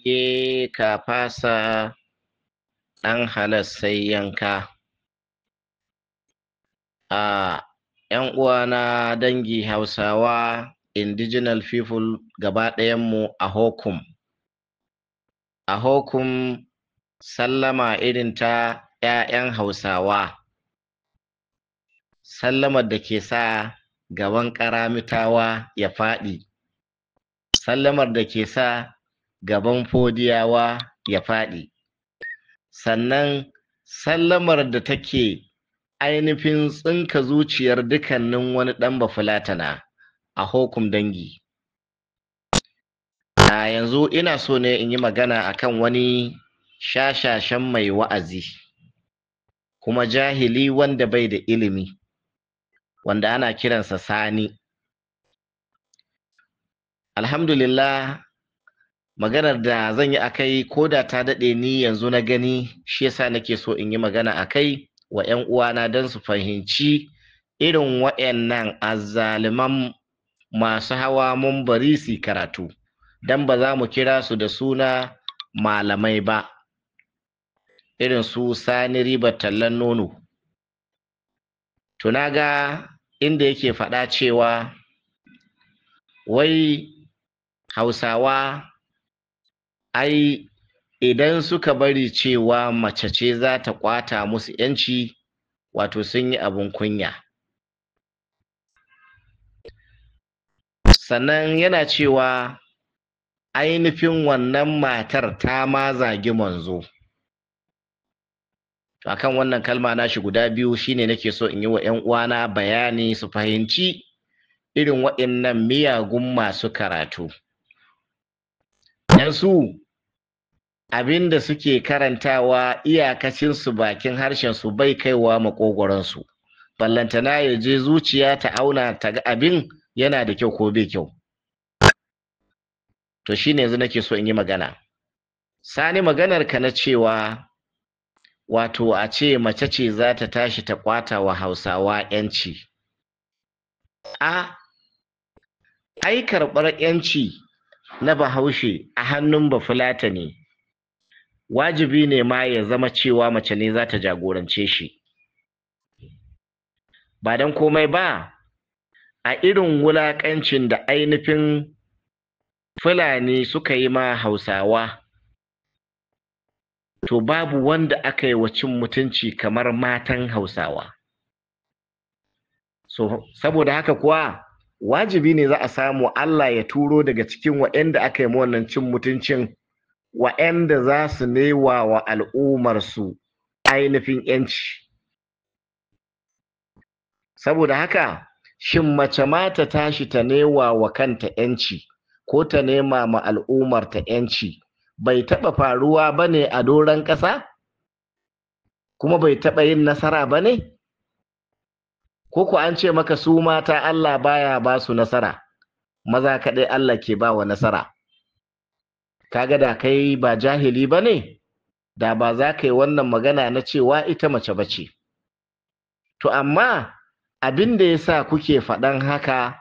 ke ka fasa ɗan halas sai yanka. A ‘yan uwana dangi Hausawa, indigenous people gaba ɗayanmu a hokum. A hokum sallama irin ta ‘ya'yan Hausawa. Sallamar da ke sa gaban ƙaramitawa ya faɗi. Sallamar da ke sa gaban fodiyawa ya faɗi. Sannan sallamar da take ainihin tsinka zuciyar dukkanin wani ɗan bafulatana a hokum dangi. A yanzu ina so ne in yi magana akan wani shashashen mai wa'azi, kuma jahili wanda bai da ilimi, wanda ana kiransa Sani. Alhamdulillah, maganar da zan yi akai ko da ta daɗe ni yanzu na gani, shi yasa nake so in yi magana akai wa ‘yan uwana don su fahimci irin waɗannan azzaliman masu hawa mumbari su karatu, don ba za mu kira su da suna malamai ba, irin su Sani Ribar Tallan Nono. To na ga inda yake faɗa cewa wai Hausawa ai idan suka bari cewa mace ce za ta ƙwata musu ‘yanci, wato sun yi abin kunya. Sannan yana cewa ainihin wannan matar ta ma zagi manzo. Akan wannan kalma nashi guda biyu shine nake so in yi wa ‘yan uwana bayani su fahimci irin waɗannan miyagun masu karatu. Yansu abin da suke karantawa iyakacinsu bakin harshensu bai kaiwa maƙogwaronsu, ballantana ya je zuciya ta auna ta ga abin yana da kyau ko bai kyau. To shine yanzu nake so in yi magana. Sani, maganar ka na cewa wato a ce mace ce za ta tashi ta ƙwata wa Hausawa ‘yanci. Ai karɓar ‘yanci na Bahaushe a hannun Bafulatani wajibi ne ma ya zama cewa mace ne za ta jagorance shi. Ba don komai ba, a irin wulaƙancin da ainihin Fulani suka yi ma Hausawa, to babu wanda aka yi wa cin mutunci kamar matan Hausawa. So, saboda haka kuwa wajibi ne za a samu Allah ya turo daga cikin waɗanda aka yi wannan cin mutuncin, waɗanda za su newa wa al'ummarsu ainihin ‘yanci. Saboda haka, shin mace ma ta tashi ta newa wa kanta ‘yanci ko ta nema ma al'ummarta ‘yanci bai taɓa faruwa ba ne a doron ƙasa? Kuma bai taɓa yin nasara ba ne? Ko ku an ce maka su mata Allah baya ba su nasara, maza kaɗai Allah ke ba wa nasara? Kaga da kai ba jahili ba ne, da ba za ka yi wannan magana na cewa ita mace ba ce. To amma abin da ya sa kuke faɗan haka,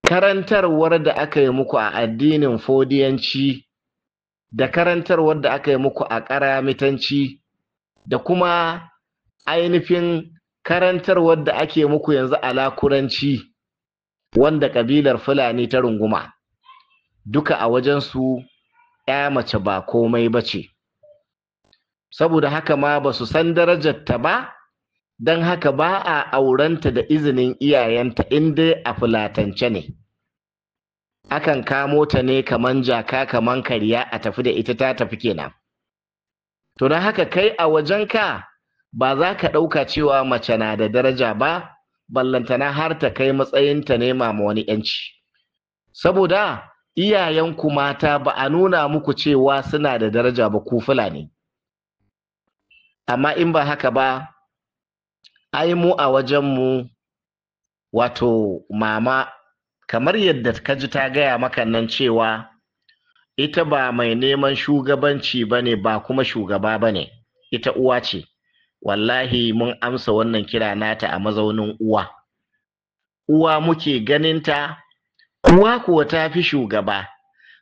karantarwar da aka yi muku a addinin Fodiyanci, da karantarwar da aka yi muku a Ƙaramitanci, da kuma ainihin karantarwar da ake muku yanzu a Lakuranci, wanda ƙabilar Fulani ta runguma, duka a wajensu ‘ya mace ba komai ba ce. Saboda haka ma ba su san darajarta ba, don haka ba a aurenta da izinin iyayenta in dai a Fulatance ne. Akan kamo ta ne kaman jaka kaman kariya a tafi da ita, ta tafi kenan. To don haka kai a wajenka ba za ka ɗauka cewa mace na da daraja ba, ballantana har ta kai matsayin ta nema ma wani ‘yanci. Saboda iyayenku mata ba a nuna muku cewa suna da daraja ba, ku Fulani. Amma in ba haka ba, ai mu a wajenmu, wato mama, kamar yadda ka ji ta gaya maka nan cewa ita ba mai neman shugabanci ba ne, ba kuma shugaba ba ne, ita uwa ce. Wallahi mun amsa wannan kira nata a mazaunin uwa. Uwa muke ganinta, uwa kuwa ta fi shugaba,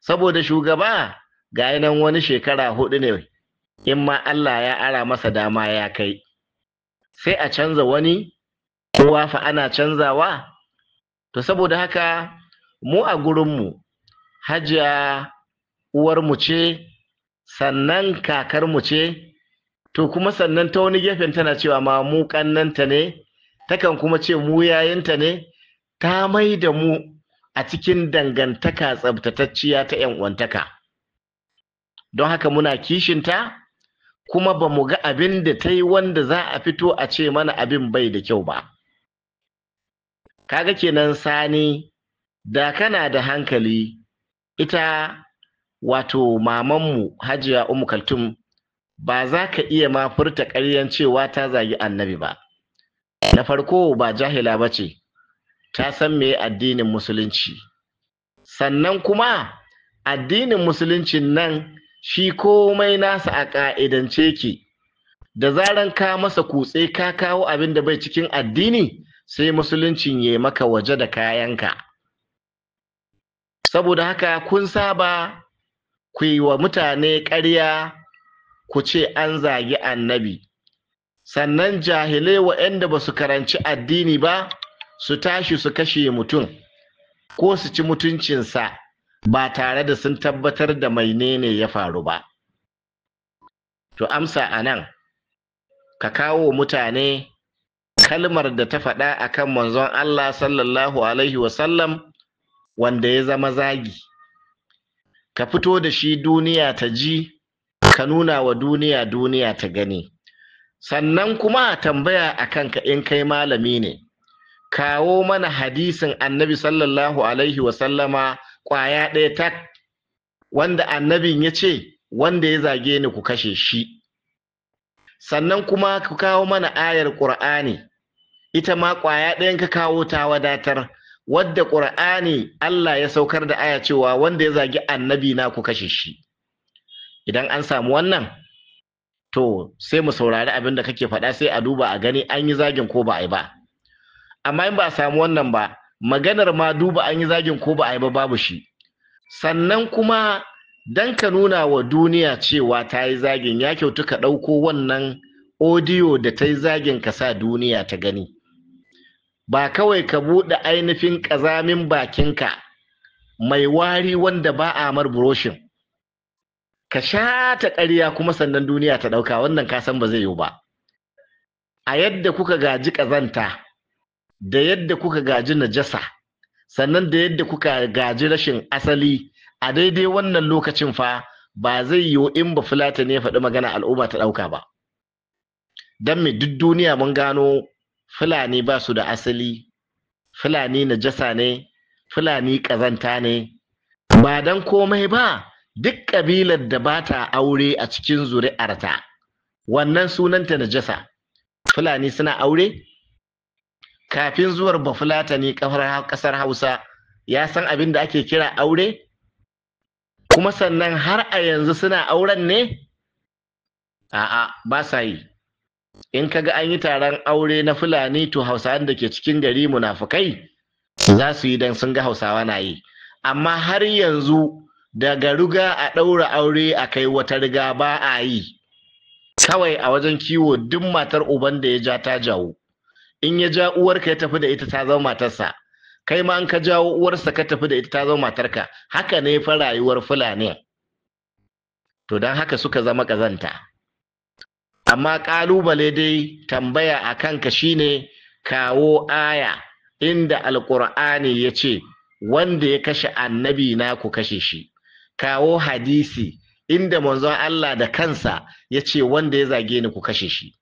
saboda shugaba ga nan wani shekara 4 ne in ma Allah ya ara masa dama ya kai, sai a canza wani, kowa fa ana canzawa. To saboda haka mu a gurinmu Hajiya uwarmu ce, sannan kakarmu ce, to kuma sannan ta wani gefen tana cewa ma mu ƙannanta ne, takan kuma ce mu yayinta ne, ta mai da mu a cikin dangantaka tsabtatacciya ta 'yan uwantaka. Don haka muna kishinta, kuma ba mu ga abin da ta yi wanda za a fito a ce mana abin bai da kyau ba. Kaga kenan Sani, da kana da hankali, ita wato mamanmu Hajiya Ummu Kaltum ba za ka iya ma furta ƙaryan cewa ta zagi annabi ba. Na farko ba jahila ba ce, ta san me addinin musulunci. Sannan kuma addinin musuluncin nan shi komai nasa a ƙa'idance ke, da zaran ka masa kutse ka kawo abin da bai cikin addini, sai musuluncin ya maka waje da kayanka. Saboda haka kun saba ku yi wa mutane ƙarya, ku ce an zagi annabi, sannan jahilai waɗanda ba su karanci addini ba su tashi su kashe mutum ko su ci mutuncinsa ba tare da sun tabbatar da menene ya faru ba. To amsa a nan, ka kawo mutane kalmar da ta faɗa akan manzon Allah sallallahu alaihi wasallam wanda ya zama zagi, ka fito da shi duniya ta ji, ka nuna wa duniya, duniya ta gani. Sannan kuma tambaya akan ka in kai malami ne, kawo mana hadisin annabi sallallahu alaihi wasallama ƙwaya ɗaya tak, wanda annabin ya ce wanda ya zage ni ku kashe shi. Sannan kuma ku kawo mana ayar ƙur'ani, ita ma ƙwaya ɗayan ka kawo ta wadatar, wadda ƙur'ani Allah ya saukar da aya cewa wanda ya zagi annabi na ku kashe shi. Idan an samu wannan, to sai mu saurari abin da kake faɗa, sai a duba a gani an yi zagin ko ba a yi ba. Amma in ba a samu wannan ba, maganar ma duba an yi zagin ko ba a yi ba babu shi. Sannan kuma dan ka nuna wa duniya cewa ta yi zagin, ya kyautu ka ɗauko wannan odiyo da ta yi zagin ka sa duniya ta gani. Ba kawai ka buɗe ainihin ƙazamin bakinka mai wari wanda ba a mar buroshin, ka shata ƙarya kuma sannan duniya ta ɗauka, wannan ka san ba zai yiwu ba. A yadda kuka gaji ƙazanta, da yadda kuka gaji najasa, sannan da yadda kuka gaji rashin asali, a daidai wannan lokacin fa ba zai yiwu in ba Fulatani ya faɗi magana al'umma ta ɗauka ba. Don me duk duniya mun gano Fulani ba su da asali, Fulani najasa ne, Fulani ƙazanta ne, ba don komai ba, duk ƙabilar da ba ta aure a cikin zuri'arta, wannan sunanta najasa. Fulani suna aure? Kafin zuwar Bafulatani ƙasar Hausa ya san abin da ake kira aure? Kuma sannan har a yanzu suna auren ne? A'a, ba sa yi. In kaga an yi taron aure na Fulani, to Hausawan da ke cikin gari munafukai za su yi don sun ga Hausawa na yi. Amma har yanzu daga riga a ɗaura aure a kai wata riga ba a yi. Kawai a wajen kiwo duk matar uban da ya ja ta jawo. In ya ja uwarka ya tafi da ita ta zama matarsa, kai ma an ka jawo uwarsa ka tafi da ita ta zama matarka. Haka ne fa rayuwar Fulani. To don haka suka zama ƙazanta. Amma ƙalubale dai tambaya a kanka shine, kawo aya inda Alƙur'ani ya ce wanda ya kashe annabi na ku kashe shi. Kawo hadisi inda manzon Allah da kansa ya ce wanda ya zage ni ku kashe shi.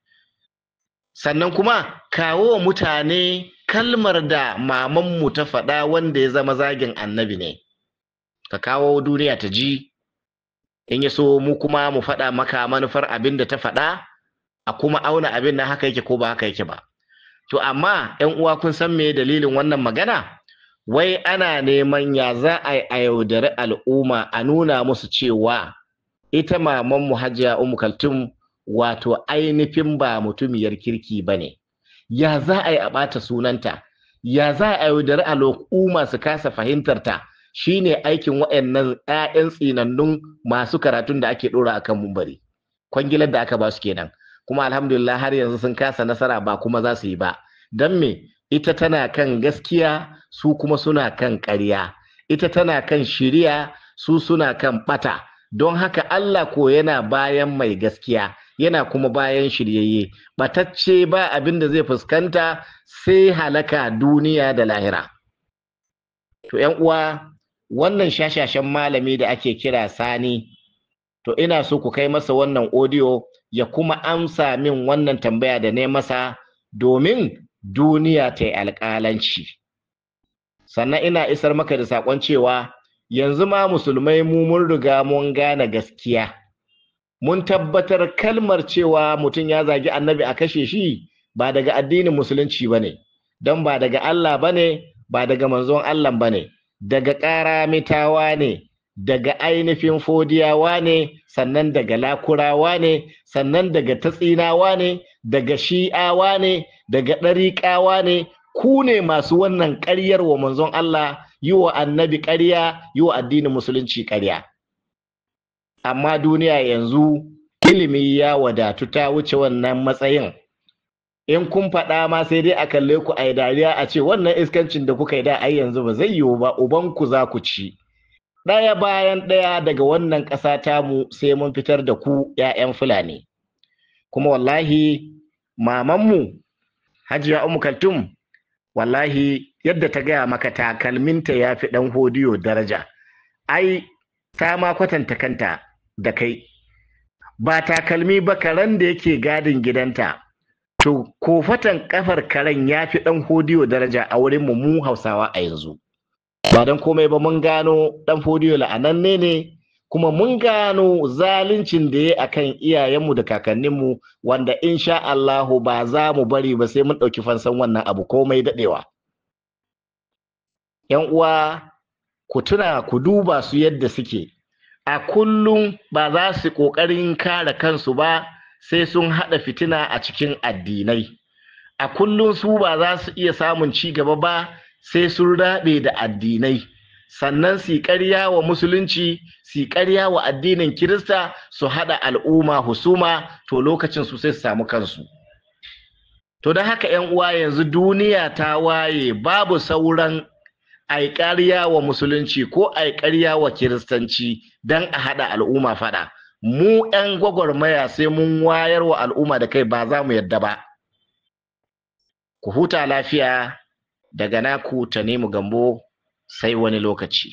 Sannan kuma kawo mutane kalmar da mamanmu ta faɗa wanda ya zama zagin annabi ne. Ka kawo duniya ta ji, in ya so mu kuma mu faɗa maka manufar abin da ta faɗa, a kuma auna abin nan haka yake ko ba haka yake ba. To amma ƴan uwa, kun san me dalilin wannan magana? Wai ana neman ya za a yaudari al'umma, a nuna musu cewa ita mamanmu Hajiya Ummu Kaltum wato ainihin ba mutumiyar kirki ba ne. Ya za a yi a ɓata sunanta? Ya za a yaudari al'umma su kasa fahimtar ta? shine aikin waɗannan 'ya'yan tsinannun masu karatun da ake ɗora akan mumbari. Kwangilar da aka ba su kenan, kuma alhamdulillah har yanzu sun kasa nasara, ba kuma za su yi ba. Don me? Ita tana kan gaskiya, su kuma suna kan ƙarya. Ita tana kan shiriya, su suna kan ɓata. Don haka Allah ko yana bayan mai gaskiya, yana kuma bayan shiryayye. Ɓatacce ba abin da zai fuskanta sai halaka duniya da lahira. To ƴan uwa, wannan shashashen malami da ake kira Sani, to ina so ku kai masa wannan audio ya kuma amsa min wannan tambaya da ne masa, domin duniya ta yi alƙalanci. Sannan ina isar maka da saƙon cewa yanzu ma musulmai mu mun riga mun gane gaskiya. Mun tabbatar kalmar cewa mutum ya zagi annabi a kashe shi ba daga addinin musulunci ba ne, don ba daga Allah ba ne, ba daga manzon Allah ba ne, daga ƙaramitawa ne, daga ainihin fodiyawa ne, sannan daga lakurawa ne, sannan daga tatsinawa ne, daga shi'awa ne, daga ɗariƙawa ne. Ku ne masu wannan ƙaryar wa manzon Allah, yi wa annabi ƙarya, yi wa addinin musulunci ƙarya. Amma duniya yanzu ilimi ya wadatu, ta wuce wannan matsayin. In kun faɗa ma sai dai a kalle ku a yi dariya, a ce wannan iskancin da kuka yi da ai yanzu ba zai yiwu ba, ubanku za ku ci. Ɗaya bayan ɗaya daga wannan ƙasa tamu sai mun fitar da ku 'ya'yan Fulani. Kuma wallahi mamanmu Hajiya Ummu Kaltum, wallahi yadda ta gaya maka takalminta ya fi ɗan hodiyo daraja. Ai ta ma kwatanta kanta da kai. Ba takalmi ba, karen da yake gadin gidanta, to kofatan kafar karen ya fi ɗan hodiyo daraja a wurin mu Hausawa a yanzu. Ba don komai ba, mun gano ɗan hodiyo la'ananne ne, kuma mun gano zaluncin da ya akan iyayenmu da kakanninmu, wanda insha Allahu ba za mu bari ba sai mun ɗauki fansan wannan abu komai daɗewa. ‘Yan uwa, ku tuna, ku duba su yadda suke. A kullum ba za su ƙoƙarin kare kansu ba sai sun haɗa fitina a cikin addinai. A kullum su ba za su iya samun ci gaba ba sai sun raɓe da addinai. Sannan su ƙarya wa musulunci, su ƙarya wa addinin Kirista, su haɗa al'umma husuma, to lokacin su sai su samu kansu. To don haka ‘yan uwa, yanzu duniya ta waye, babu sauran ai ƙarya wa musulunci ko ai ƙarya wa Kiristanci don a haɗa al'umma faɗa. Mu ‘yan gwagwarmaya sai mun wayar wa al'umma da kai, ba za mu yadda ba. Ku huta lafiya, daga naku Tanimu Gambo, sai wani lokaci.